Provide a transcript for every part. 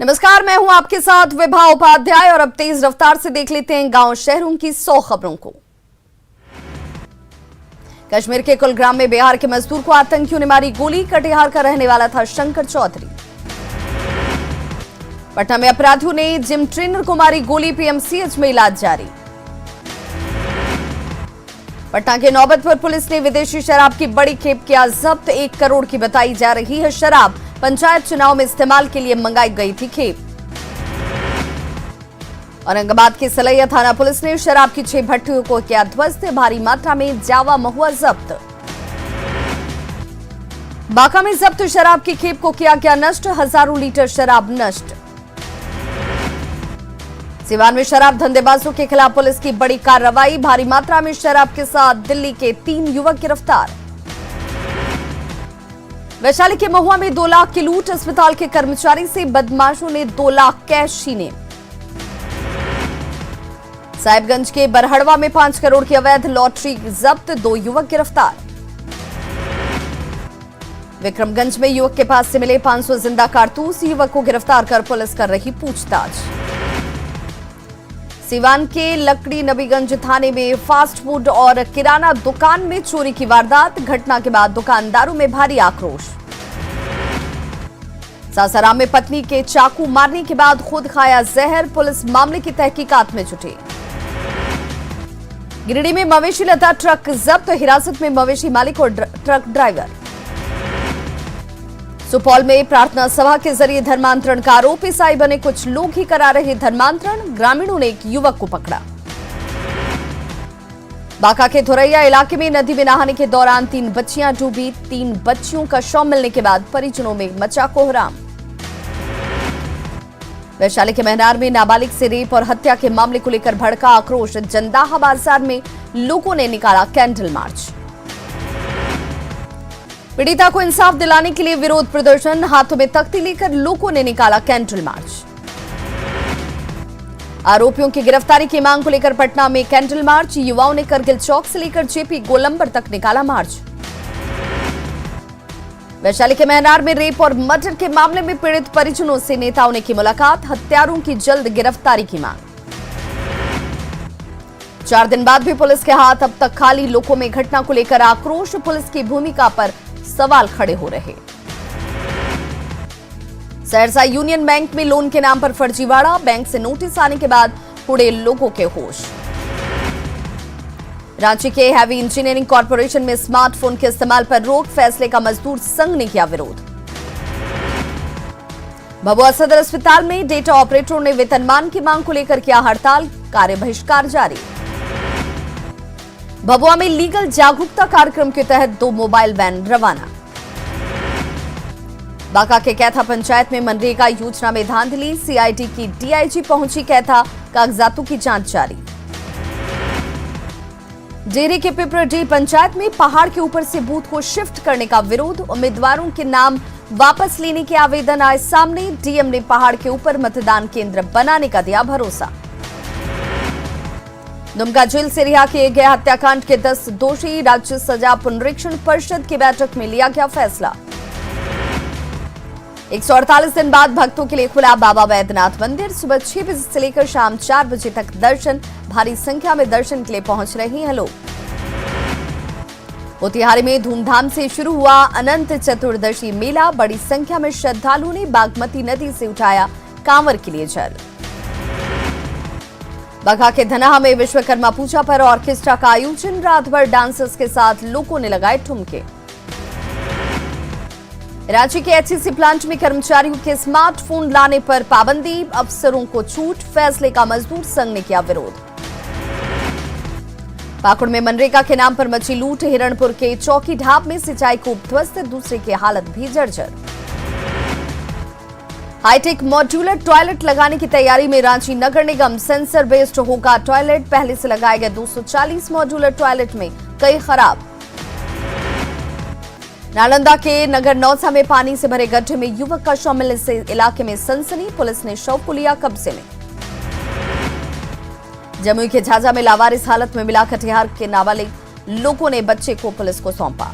नमस्कार, मैं हूं आपके साथ विभा उपाध्याय और अब तेज रफ्तार से देख लेते हैं गांव शहरों की 100 खबरों को। कश्मीर के कुलग्राम में बिहार के मजदूर को आतंकियों ने मारी गोली। कटिहार का रहने वाला था शंकर चौधरी। पटना में अपराधियों ने जिम ट्रेनर को मारी गोली। पीएमसीएच में इलाज जारी। पटना के नौबतपुर पुलिस ने विदेशी शराब की बड़ी खेप किया जब्त। 1 करोड़ की बताई जा रही है शराब। पंचायत चुनाव में इस्तेमाल के लिए मंगाई गई थी खेप। औरंगाबाद के सलैया थाना पुलिस ने शराब की 6 भट्टियों को किया ध्वस्त। भारी मात्रा में जावा महुआ जब्त। बांका में जब्त शराब की खेप को किया गया नष्ट। हजारों लीटर शराब नष्ट। सिवान में शराब धंधेबाजों के खिलाफ पुलिस की बड़ी कार्रवाई। भारी मात्रा में शराब के साथ दिल्ली के 3 युवक गिरफ्तार। वैशाली के महुआ में 2 लाख की लूट। अस्पताल के कर्मचारी से बदमाशों ने 2 लाख कैश छीने। साहिबगंज के बरहड़वा में 5 करोड़ की अवैध लॉटरी जब्त। 2 युवक गिरफ्तार। विक्रमगंज में युवक के पास से मिले 500 जिंदा कारतूस। युवक को गिरफ्तार कर पुलिस कर रही पूछताछ। सिवान के लकड़ी नबीगंज थाने में फास्ट फूड और किराना दुकान में चोरी की वारदात। घटना के बाद दुकानदारों में भारी आक्रोश। सासाराम में पत्नी के चाकू मारने के बाद खुद खाया जहर। पुलिस मामले की तहकीकात में जुटी। गिरिडीह में मवेशी लदा ट्रक जब्त। हिरासत में मवेशी मालिक और ट्रक ड्राइवर। सुपौल में प्रार्थना सभा के जरिए धर्मांतरण का आरोप। ईसाई बने कुछ लोग ही करा रहे धर्मांतरण। ग्रामीणों ने एक युवक को पकड़ा। बांका के धोरैया इलाके में नदी में नहाने के दौरान 3 बच्चियां डूबी। 3 बच्चियों का शव मिलने के बाद परिजनों में मचा कोहराम। वैशाली के महनार में नाबालिग से रेप और हत्या के मामले को लेकर भड़का आक्रोश। जंदाहा बाजार में लोगों ने निकाला कैंडल मार्च। पीड़िता को इंसाफ दिलाने के लिए विरोध प्रदर्शन। हाथों में तख्ती लेकर लोगों ने निकाला कैंडल मार्च। आरोपियों की गिरफ्तारी की मांग को लेकर पटना में कैंडल मार्च। युवाओं ने करगिल चौक से लेकर जेपी गोलंबर तक निकाला मार्च। वैशाली के महनार में रेप और मर्डर के मामले में पीड़ित परिजनों से नेताओं ने की मुलाकात। हत्यारों की जल्द गिरफ्तारी की मांग। 4 दिन बाद भी पुलिस के हाथ अब तक खाली। लोगों में घटना को लेकर आक्रोश। पुलिस की भूमिका पर सवाल खड़े हो रहे। सहरसा यूनियन बैंक में लोन के नाम पर फर्जीवाड़ा। बैंक से नोटिस आने के बाद उड़े लोगों के होश। रांची के हैवी इंजीनियरिंग कॉर्पोरेशन में स्मार्टफोन के इस्तेमाल पर रोक। फैसले का मजदूर संघ ने किया विरोध। भभुआ सदर अस्पताल में डेटा ऑपरेटरों ने वेतनमान की मांग को लेकर किया हड़ताल। कार्य बहिष्कार जारी। भभुआ में लीगल जागरूकता कार्यक्रम के तहत 2 मोबाइल वैन रवाना। बांका के कैथा पंचायत में मनरेगा योजना में धांधली। सीआईडी की डीआईजी पहुंची कैथा। कागजातों की जांच जारी। डेरे के पिपरडी पंचायत में पहाड़ के ऊपर से बूथ को शिफ्ट करने का विरोध। उम्मीदवारों के नाम वापस लेने के आवेदन आए सामने। डीएम ने पहाड़ के ऊपर मतदान केंद्र बनाने का दिया भरोसा। दुमका जेल से रिहा किए गए हत्याकांड के 10 दोषी। राज्य सजा पुनरीक्षण परिषद की बैठक में लिया गया फैसला। 148 दिन बाद भक्तों के लिए खुला बाबा वैद्यनाथ मंदिर। सुबह 6 बजे से लेकर शाम 4 बजे तक दर्शन। भारी संख्या में दर्शन के लिए पहुंच रहे हैं लोग। मोतिहारी में धूमधाम से शुरू हुआ अनंत चतुर्दशी मेला। बड़ी संख्या में श्रद्धालुओं ने बागमती नदी से उठाया कांवर के लिए जल। बगहा के धनाहा में विश्वकर्मा पूजा पर ऑर्केस्ट्रा का आयोजन। रात भर डांसर्स के साथ लोगों ने लगाए ठुमके। रांची के एचईसी प्लांट में कर्मचारियों के स्मार्टफोन लाने पर पाबंदी। अफसरों को छूट। फैसले का मजदूर संघ ने किया विरोध। पाकुड़ में मनरेगा के नाम पर मची लूट। हिरणपुर के चौकी ढाब में सिंचाई कूप ध्वस्त। दूसरे की हालत भी जर्जर। हाईटेक मॉड्यूलर टॉयलेट लगाने की तैयारी में रांची नगर निगम। सेंसर बेस्ड होगा टॉयलेट। पहले से लगाए गए 240 मॉड्यूलर टॉयलेट में कई खराब। नालंदा के नगर नौसा में पानी से भरे गड्ढे में युवक का शव मिलने से इलाके में सनसनी। पुलिस ने शव को लिया कब्जे में। जमुई के झाझा में लावारिस हालत में मिला कटिहार के नाबालिग। लोगों ने बच्चे को पुलिस को सौंपा।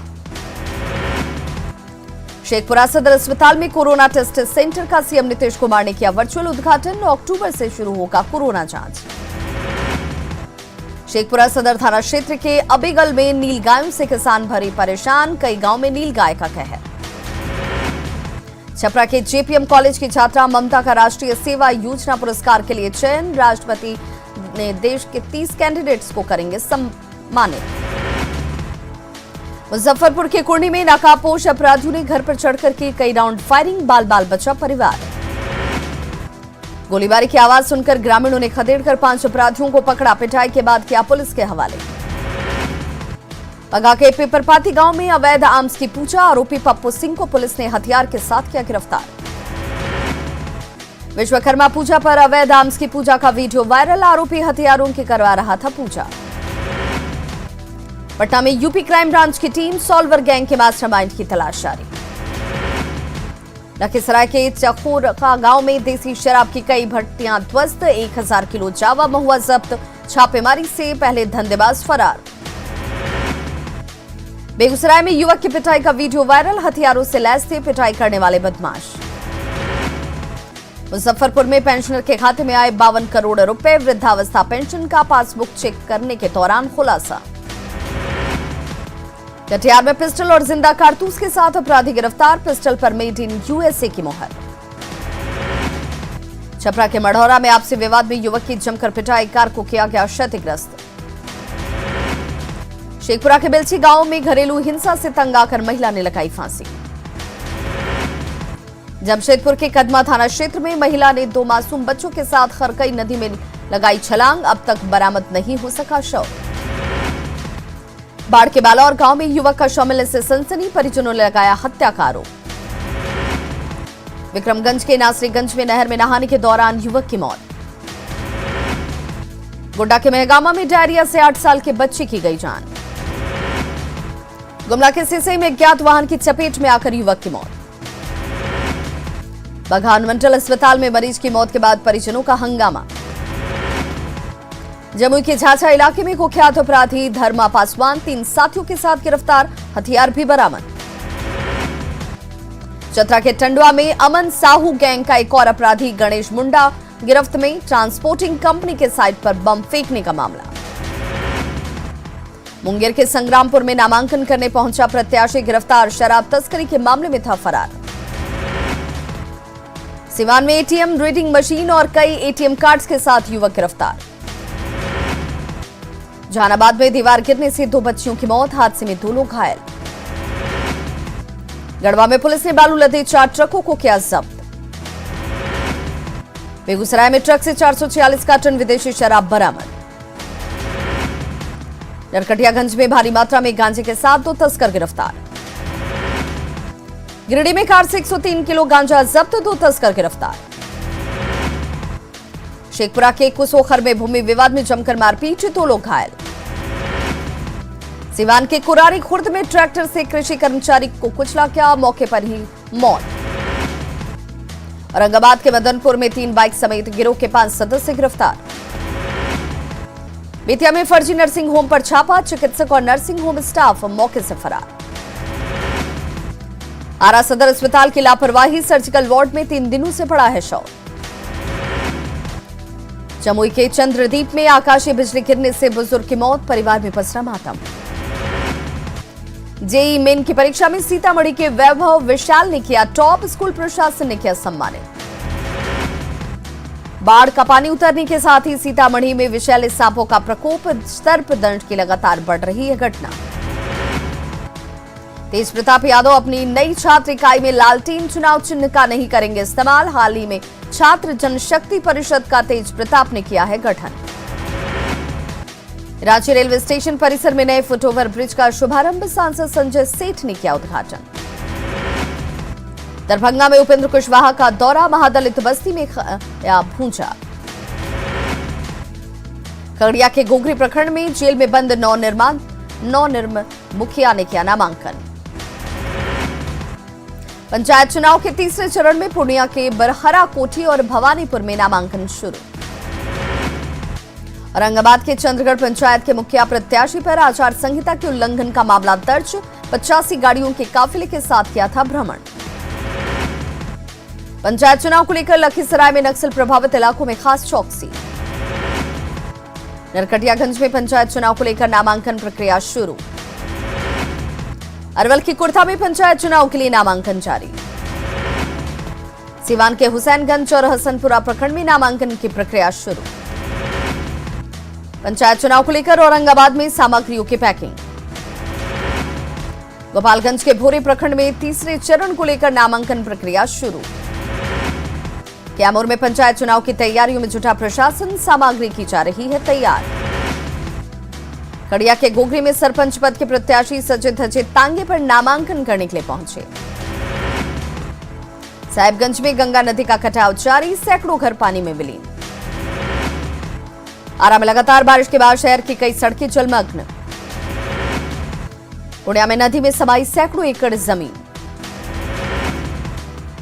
शेखपुरा सदर अस्पताल में कोरोना टेस्ट सेंटर का सीएम नीतीश कुमार ने किया वर्चुअल उद्घाटन। अक्टूबर से शुरू होगा कोरोना जांच। शेखपुरा सदर थाना क्षेत्र के अबेगल में नीलगायों से किसान भरे परेशान, कई गांव में नीलगाय का कहर। छपरा के जेपीएम कॉलेज की छात्रा ममता का राष्ट्रीय सेवा योजना पुरस्कार के लिए चयन। राष्ट्रपति ने देश के 30 कैंडिडेट्स को करेंगे सम्मानित। मुजफ्फरपुर के कुर्नी में नकाबपोश अपराधियों ने घर पर चढ़कर की कई राउंड फायरिंग, बाल बाल बचा परिवार। गोलीबारी की आवाज सुनकर ग्रामीणों ने खदेड़कर 5 अपराधियों को पकड़ा, पिटाई के बाद किया पुलिस के हवाले। पगा के पेपरपाती गांव में अवैध आर्म्स की पूजा, आरोपी पप्पू सिंह को पुलिस ने हथियार के साथ किया गिरफ्तार। विश्वकर्मा पूजा पर अवैध आर्म्स की पूजा का वीडियो वायरल, आरोपी हथियारों की करवा रहा था पूजा। पटना में यूपी क्राइम ब्रांच की टीम सॉल्वर गैंग के मास्टरमाइंड की तलाश जारी। लखीसराय के चखोरका गांव में देसी शराब की कई भट्टियां ध्वस्त, 1000 किलो जावा महुआ जब्त, छापेमारी से पहले धंधेबाज फरार। बेगूसराय में युवक की पिटाई का वीडियो वायरल, हथियारों से लैस थे पिटाई करने वाले बदमाश। मुजफ्फरपुर में पेंशनर के खाते में आए 52 करोड़ रुपए, वृद्धावस्था पेंशन का पासबुक चेक करने के दौरान खुलासा। कटिहार में पिस्टल और जिंदा कारतूस के साथ अपराधी गिरफ्तार, पिस्टल पर मेड इन यूएसए की मोहर। छपरा के मढ़ौरा में आपसी विवाद में युवक की जमकर पिटाई, कार को किया गया क्षतिग्रस्त। शेखपुरा के बिलची गांव में घरेलू हिंसा से तंग आकर महिला ने लगाई फांसी। जमशेदपुर के कदमा थाना क्षेत्र में महिला ने 2 मासूम बच्चों के साथ खरकई नदी में लगाई छलांग, अब तक बरामद नहीं हो सका शव। बाढ़ के बालौर गांव में युवक का शव मिलने से सनसनी, परिजनों ने लगाया हत्या का आरोप। विक्रमगंज के नासरीगंज में नहर में नहाने के दौरान युवक की मौत। गोड्डा के महगामा में डायरिया से 8 साल के बच्चे की गई जान। गुमला के सिसई में अज्ञात वाहन की चपेट में आकर युवक की मौत। बघान मंडल अस्पताल में मरीज की मौत के बाद परिजनों का हंगामा। जमुई के झाझा इलाके में कुख्यात अपराधी धर्मा पासवान 3 साथियों के साथ गिरफ्तार, हथियार भी बरामद। चतरा के टंडवा में अमन साहू गैंग का एक और अपराधी गणेश मुंडा गिरफ्त में, ट्रांसपोर्टिंग कंपनी के साइट पर बम फेंकने का मामला। मुंगेर के संग्रामपुर में नामांकन करने पहुंचा प्रत्याशी गिरफ्तार, शराब तस्करी के मामले में था फरार। सिवान में एटीएम रीडिंग मशीन और कई एटीएम कार्ड्स के साथ युवक गिरफ्तार। जहानाबाद में दीवार गिरने से 2 बच्चियों की मौत, हादसे में 2 लोग घायल। गढ़वा में पुलिस ने बालू लदे 4 ट्रकों को किया जब्त। बेगूसराय में ट्रक से 446 कार्टन विदेशी शराब बरामद। नरकटियागंज में भारी मात्रा में गांजे के साथ 2 तस्कर गिरफ्तार। गिरिडीह में कार से 103 किलो गांजा जब्त, 2 तस्कर गिरफ्तार। शेखपुरा के कुसोखर में भूमि विवाद में जमकर मारपीट, 2 लोग घायल। सिवान के कुरारी खुर्द में ट्रैक्टर से कृषि कर्मचारी को कुचला गया, मौके पर ही मौत। औरंगाबाद के मदनपुर में 3 बाइक समेत गिरोह के 5 सदस्य गिरफ्तार। बेतिया में फर्जी नर्सिंग होम पर छापा, चिकित्सक और नर्सिंग होम स्टाफ मौके से फरार। आरा सदर अस्पताल की लापरवाही, सर्जिकल वार्ड में 3 दिनों से पड़ा है शव। जमुई के चंद्रदीप में आकाशीय बिजली गिरने से बुजुर्ग की मौत, परिवार में पसरा मातम। जेईई मेन की परीक्षा में सीतामढ़ी के वैभव विशाल ने किया टॉप, स्कूल प्रशासन ने किया सम्मानित। बाढ़ का पानी उतरने के साथ ही सीतामढ़ी में विषैले सांपों का प्रकोप, सर्पदंश की लगातार बढ़ रही है घटना। तेज प्रताप यादव अपनी नई छात्र इकाई में लालटेन चुनाव चिन्ह का नहीं करेंगे इस्तेमाल, हाल ही में छात्र जनशक्ति परिषद का तेज प्रताप ने किया है गठन। रांची रेलवे स्टेशन परिसर में नए फुटओवर ब्रिज का शुभारंभ, सांसद संजय सेठ ने किया उद्घाटन। दरभंगा में उपेंद्र कुशवाहा का दौरा, महादलित बस्ती में भूंचा। खगड़िया के गोगरी प्रखंड में जेल में बंद नवनिर्मित मुखिया ने किया नामांकन। पंचायत चुनाव के 3रे चरण में पूर्णिया के बरहरा कोठी और भवानीपुर में नामांकन शुरू। औरंगाबाद के चंद्रगढ़ पंचायत के मुखिया प्रत्याशी पर आचार संहिता के उल्लंघन का मामला दर्ज, 85 गाड़ियों के काफिले के साथ किया था भ्रमण। पंचायत चुनाव को लेकर लखीसराय में नक्सल प्रभावित इलाकों में खास चौकसी। नरकटियागंज में पंचायत चुनाव को लेकर नामांकन प्रक्रिया शुरू। अरवल की कुर्था में पंचायत चुनाव के लिए नामांकन जारी। सीवान के हुसैनगंज और हसनपुरा प्रखंड में नामांकन की प्रक्रिया शुरू। पंचायत चुनाव को लेकर औरंगाबाद में सामग्रियों की पैकिंग। गोपालगंज के भोरे प्रखंड में तीसरे चरण को लेकर नामांकन प्रक्रिया शुरू। कैमूर में पंचायत चुनाव की तैयारियों में जुटा प्रशासन, सामग्री की जा रही है तैयार। खड़िया के गोगरी में सरपंच पद के प्रत्याशी सजे धजे तांगे पर नामांकन करने के लिए पहुंचे। साहिबगंज में गंगा नदी का कटाव जारी, सैकड़ों घर पानी में विलीन। आरा में लगातार बारिश के बाद शहर की कई सड़कें जलमग्न। पुण्या में नदी में समाई सैकड़ों एकड़ जमीन।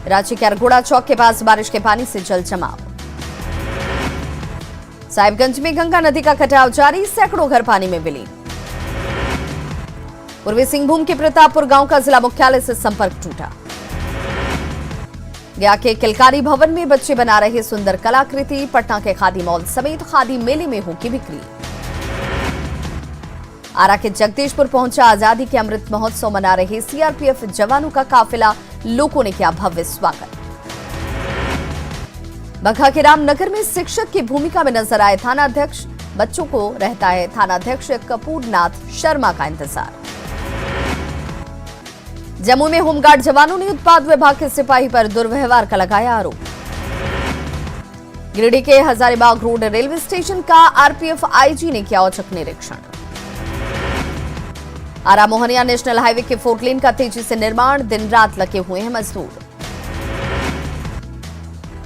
रांची के अरगोड़ा चौक के पास बारिश के पानी से जल जमाव। साहिबगंज में गंगा नदी का कटाव जारी, सैकड़ों घर पानी में विलीन। पूर्वी सिंहभूम के प्रतापपुर गांव का जिला मुख्यालय से संपर्क टूटा। गया के किलकारी भवन में बच्चे बना रहे सुंदर कलाकृति। पटना के खादी मॉल समेत खादी मेले में होगी बिक्री। आरा के जगदीशपुर पहुंचा आजादी के अमृत महोत्सव मना रहे सीआरपीएफ जवानों का काफिला, लोगों ने किया भव्य स्वागत। बघा के रामनगर में शिक्षक की भूमिका में नजर आए थानाध्यक्ष। बच्चों को रहता है थानाध्यक्ष कपूरनाथ शर्मा का इंतजार। जम्मू में होमगार्ड जवानों ने उत्पाद विभाग के सिपाही पर दुर्व्यवहार का लगाया आरोप। गिरिडीह के हजारीबाग रोड रेलवे स्टेशन का आरपीएफ आईजी ने किया औचक निरीक्षण। आरा मोहनिया नेशनल हाईवे के 4 लेन का तेजी से निर्माण, दिन रात लगे हुए हैं मजदूर।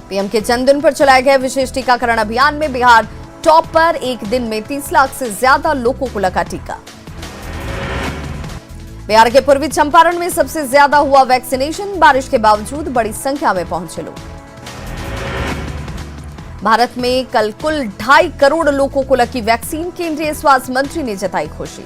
पीएम के जन्मदिन पर चलाए गए विशेष टीकाकरण अभियान में बिहार टॉप पर, एक दिन में 30 लाख से ज्यादा लोगों को लगा टीका। बिहार के पूर्वी चंपारण में सबसे ज्यादा हुआ वैक्सीनेशन, बारिश के बावजूद बड़ी संख्या में पहुंचे लोग। भारत में कल कुल 2.5 करोड़ लोगों को लगी वैक्सीन, केंद्रीय स्वास्थ्य मंत्री ने जताई खुशी।